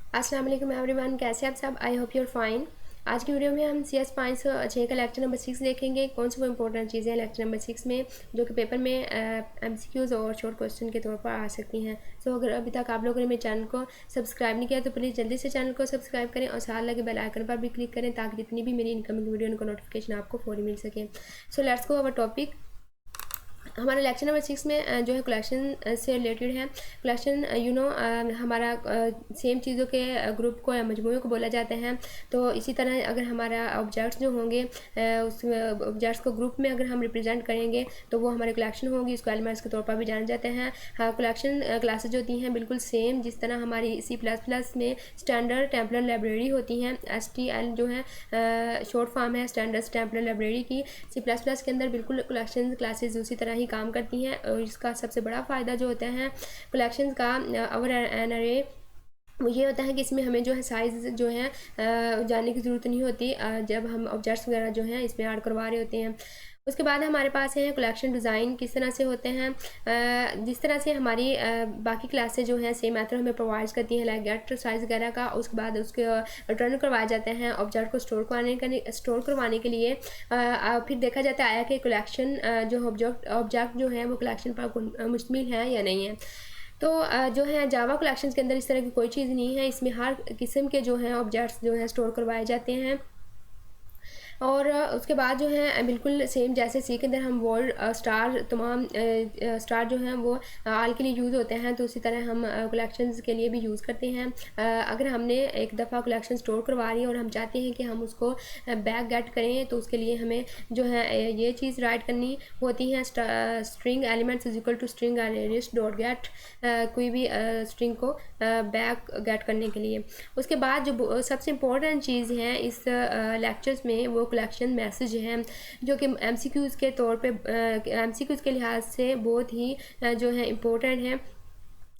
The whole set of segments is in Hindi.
अस्सलाम वालेकुम एवरीवन, कैसे आप सब? I hope you're fine. आज की वीडियो में हम CS 506 का लेक्चर नंबर 6 देखेंगे। कौन सी वो इंपॉर्टेंट चीज़ें हैं लेक्चर नंबर 6 में जो कि पेपर में MCQs और शॉर्ट क्वेश्चन के तौर पर आ सकती हैं। सो अगर अभी तक आप लोगों ने मेरे चैनल को सब्सक्राइब नहीं किया तो प्लीज़ जल्दी से चैनल को सब्सक्राइब करें और साथ लगे बेल आइकन पर भी क्लिक करें ताकि जितनी भी मेरी इनकमिंग वीडियो उनको नोटिफिकेशन आपको फौरी मिल सके। So let's go our topic. हमारे लेक्चर नंबर 6 में जो है कलेक्शन से रिलेटेड है। कलेक्शन हमारा सेम चीज़ों के ग्रुप को या मजमूए को बोला जाते हैं। तो इसी तरह अगर हमारा ऑब्जेक्ट्स जो होंगे उस ऑब्जेक्ट्स को ग्रुप में अगर हम रिप्रेजेंट करेंगे तो वो हमारी कलेक्शन होगी। इसको एलिमेंट्स के तौर पर भी जाने जाते हैं। हाँ, कलेक्शन क्लासेज होती हैं बिल्कुल सेम जिस तरह हमारी C++ में स्टैंडर्ड टेम्पलर लाइब्रेरी होती हैं। STL जो है शॉर्ट फॉर्म है स्टैंडर्ड टेम्पलर लाइब्रेरी की। C++ के अंदर बिल्कुल कलेक्शन क्लासेज उसी तरह ही काम करती हैं। और इसका सबसे बड़ा फ़ायदा जो होता है कलेक्शंस का ओवर एन अरे ये होता है कि इसमें हमें जो है साइज़ जो है जानने की ज़रूरत नहीं होती जब हम ऑब्जेक्ट्स वगैरह जो हैं इसमें ऐड करवा रहे होते हैं। उसके बाद हमारे पास है कलेक्शन डिज़ाइन किस तरह से होते हैं। जिस तरह से हमारी बाकी क्लासेस जो हैं सेम मेथड हमें प्रोवाइड करती हैं लाइक गेट साइज़ वगैरह का। उसके बाद उसके रिटर्न करवाए जाते हैं ऑब्जेक्ट को स्टोर करवाने के लिए। फिर देखा जाता है कि कलेक्शन जो ऑब्जेक्ट जो है वो कलेक्शन पर मुश्तमिल है या नहीं है। तो जो है जावा कलेक्शंस के अंदर इस तरह की कोई चीज़ नहीं है। इसमें हर किस्म के जो हैं ऑब्जेक्ट्स जो हैं स्टोर करवाए जाते हैं। और उसके बाद जो है बिल्कुल सेम जैसे सी के अंदर हम वर्ल्ड स्टार तमाम स्टार जो हैं वो आल के लिए यूज़ होते हैं तो उसी तरह हम कलेक्शंस के लिए भी यूज़ करते हैं। अगर हमने एक दफ़ा कलेक्शन स्टोर करवा रही है और हम चाहते हैं कि हम उसको बैक गेट करें तो उसके लिए हमें जो है ये चीज़ राइट करनी होती है। String elements is equal to string list dot get कोई भी स्ट्रिंग को बैक गेट करने के लिए। उसके बाद जो सबसे इम्पोर्टेंट चीज़ है इस लेक्चर्स में वो कलेक्शन मैसेज हैं जो कि MCQs के तौर पे MCQs के लिहाज से बहुत ही जो है इम्पोर्टेंट है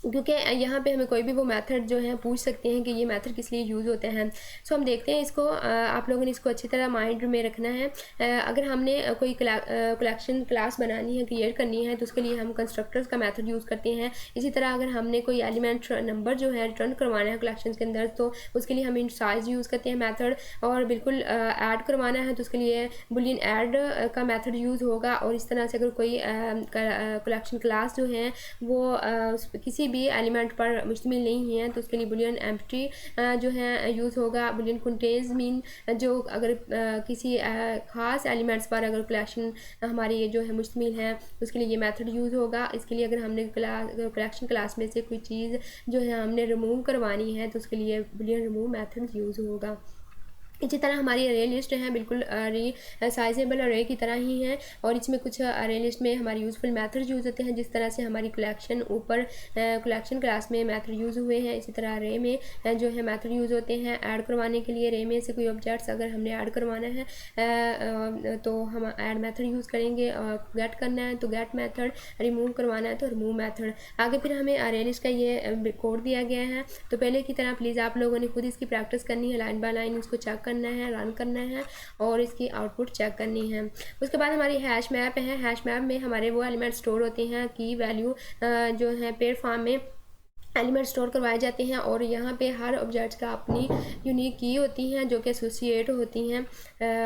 क्योंकि यहाँ पे हमें कोई भी वो मेथड जो है पूछ सकते हैं कि ये मेथड किस लिए यूज़ होते हैं। सो हम देखते हैं इसको आप लोगों ने इसको अच्छी तरह माइंड में रखना है। अगर हमने कोई कलेक्शन क्लास बनानी है क्रिएट करनी है तो उसके लिए हम कंस्ट्रक्टर्स का मेथड यूज़ करते हैं। इसी तरह अगर हमने कोई एलिमेंट नंबर जो है रिटर्न करवाना है कलेक्शन के अंदर तो उसके लिए हम इन साइज यूज़ करते हैं मेथड। और बिल्कुल ऐड करवाना है तो उसके लिए बुलियन ऐड का मेथड यूज़ होगा। और इस तरह से अगर कोई कलेक्शन क्लास जो है वो किसी भी एलिमेंट पर मुश्तमिल नहीं है तो उसके लिए बुलियन एम्प्टी जो है यूज़ होगा। बुलियन कंटेन्स मीन जो अगर किसी ख़ास एलिमेंट्स पर अगर कलेक्शन हमारी ये जो है मुश्तमिल है उसके लिए ये मेथड यूज़ होगा। इसके लिए अगर हमने कलेक्शन क्लास में से कोई चीज़ जो है हमने रिमूव करवानी है तो उसके लिए बुलियन रिमूव मेथड यूज़ होगा। इसी तरह हमारी अरे लिस्ट है बिल्कुल साइजेबल अरे की तरह ही है। और इसमें कुछ अरे लिस्ट में हमारे यूज़फुल मेथड यूज़ होते हैं जिस तरह से हमारी कलेक्शन ऊपर कलेक्शन क्लास में मेथड यूज़ हुए हैं इसी तरह अरे में जो है मेथड यूज़ होते हैं ऐड करवाने के लिए। अरे में से कोई ऑब्जेक्ट्स अगर हमने ऐड करवाना है तो हम ऐड मेथड यूज़ करेंगे। गेट करना है तो गेट मेथड, रिमूव करवाना है तो रिमूव मेथड। आगे फिर हमें अरे लिस्ट का ये कोड दिया गया है तो पहले की तरह प्लीज़ आप लोगों ने खुद इसकी प्रैक्टिस करनी है, लाइन बाय लाइन इसको चेक करना है, रन करना है और इसकी आउटपुट चेक करनी है। उसके बाद हमारी हैश मैप है। हैश मैप में हमारे वो एलिमेंट स्टोर होते हैं की वैल्यू जो है पेयर फॉर्म में एलिमेंट स्टोर करवाए जाते हैं। और यहाँ पे हर ऑब्जेक्ट्स का अपनी यूनिक की होती हैं जो कि एसोसिएट होती हैं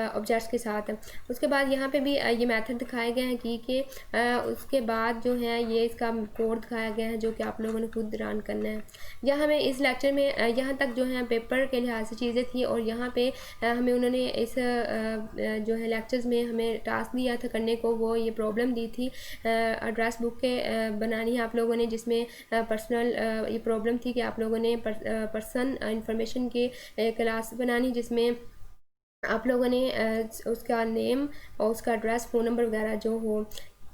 ऑब्जेक्ट्स के साथ। उसके बाद यहाँ पे भी ये मेथड दिखाए गए हैं की के उसके बाद जो है ये इसका कोड दिखाया गया है जो कि आप लोगों ने खुद रन करना है। यहाँ हमें इस लेक्चर में यहाँ तक जो है पेपर के लिहाज से चीज़ें थी और यहाँ पे हमें उन्होंने इस जो है लेक्चर्स में हमें टास्क दिया था करने को वो ये प्रॉब्लम दी थी एड्रेस बुक के बनानी है आप लोगों ने जिसमें पर्सनल ये प्रॉब्लम थी कि आप लोगों ने पर्सन इंफॉर्मेशन की क्लास बनानी जिसमें आप लोगों ने उसका नेम और उसका एड्रेस फ़ोन नंबर वगैरह जो हो।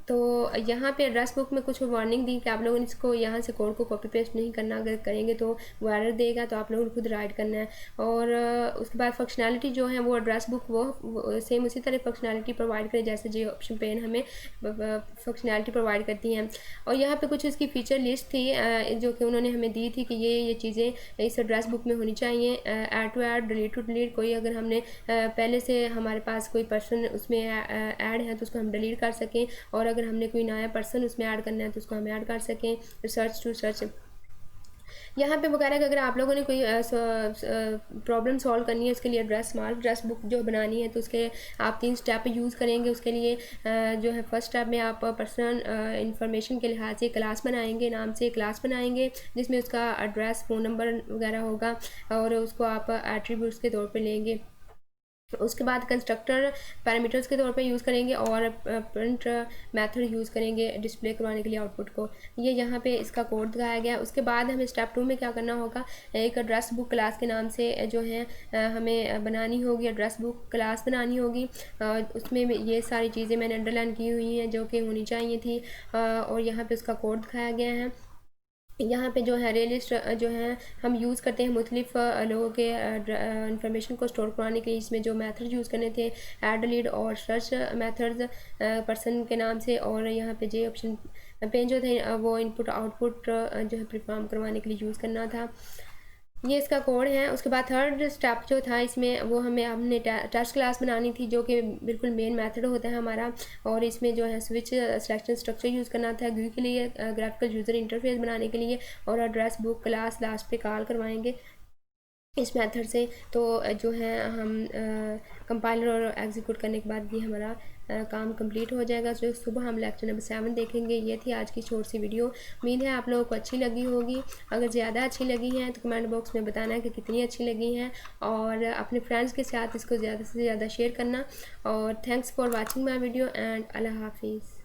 तो यहाँ पे एड्रेस बुक में कुछ वार्निंग दी कि आप लोगों ने इसको यहाँ से कोड को कॉपी पेस्ट नहीं करना, अगर करेंगे तो वो एरर देगा तो आप लोगों को खुद राइट करना है। और उसके बाद फंक्शनैलिटी जो है वो एड्रेस बुक वो सेम उसी तरह फंक्शनैलिटी प्रोवाइड करे जैसे जो ऑप्शन पेन हमें फंक्शनैलिटी प्रोवाइड करती हैं। और यहाँ पे कुछ इसकी फ़ीचर लिस्ट थी जो कि उन्होंने हमें दी थी कि ये चीज़ें इस एड्रेस बुक में होनी चाहिए। Add to add, delete to delete, कोई अगर हमने पहले से हमारे पास कोई पर्सन उसमें ऐड है तो उसको हम डिलीट कर सकें। और अगर हमने कोई नया पर्सन उसमें ऐड करना है तो उसको हम ऐड कर सकें। सर्च टू सर्च यहाँ पे वगैरह कि अगर आप लोगों ने कोई प्रॉब्लम सॉल्व करनी है, उसके लिए स्मार्ट एड्रेस बुक जो बनानी है, तो उसके आप 3 स्टेप यूज़ करेंगे। उसके लिए जो है फर्स्ट स्टेप में आप पर्सनल इंफॉर्मेशन के लिहाज से क्लास बनाएंगे, नाम से क्लास बनाएंगे जिसमें उसका एड्रेस, फ़ोन नंबर वगैरह होगा और उसको आप एट्रीब्यूट्स के तौर पे लेंगे। उसके बाद कंस्ट्रक्टर पैरामीटर्स के तौर पे यूज़ करेंगे और प्रिंट मेथड यूज़ करेंगे डिस्प्ले करवाने के लिए आउटपुट को। ये यहाँ पे इसका कोड दिखाया गया है। उसके बाद हमें स्टेप 2 में क्या करना होगा, एक एड्रेस बुक क्लास के नाम से जो है हमें बनानी होगी, एड्रेस बुक क्लास बनानी होगी। उसमें ये सारी चीज़ें मैंने अंडरलाइन की हुई हैं जो कि होनी चाहिए थी और यहाँ पर उसका कोड दिखाया गया है। यहाँ पे जो है अरे लिस्ट जो है हम यूज़ करते हैं मुख्तलिफ लोगों के इंफॉर्मेशन को स्टोर करवाने के लिए। इसमें जो मेथड यूज़ करने थे ऐड, डिलीट और सर्च मेथड्स पर्सन के नाम से, और यहाँ पे जे ऑप्शन पे जो थे वो इनपुट आउटपुट जो है परफॉर्म करवाने के लिए यूज़ करना था। ये इसका कोड है। उसके बाद थर्ड स्टेप जो था इसमें वो हमने टेस्ट क्लास बनानी थी जो कि बिल्कुल मेन मेथड होता है हमारा, और इसमें जो है स्विच सिलेक्शन स्ट्रक्चर यूज़ करना था GUI के लिए, ग्राफिकल यूज़र इंटरफेस बनाने के लिए, और एड्रेस बुक क्लास लास्ट पे कॉल करवाएंगे इस मेथड से। तो जो है हम कंपाइलर और एग्जीक्यूट करने के बाद ये हमारा काम कंप्लीट हो जाएगा। जो सुबह हम लेक्चर नंबर 7 देखेंगे। ये थी आज की छोटी सी वीडियो। उम्मीद है आप लोगों को अच्छी लगी होगी। अगर ज़्यादा अच्छी लगी हैं तो कमेंट बॉक्स में बताना है कि कितनी अच्छी लगी हैं, और अपने फ्रेंड्स के साथ इसको ज़्यादा से ज़्यादा शेयर करना। और thanks for watching my video and अल्लाह हाफिज़।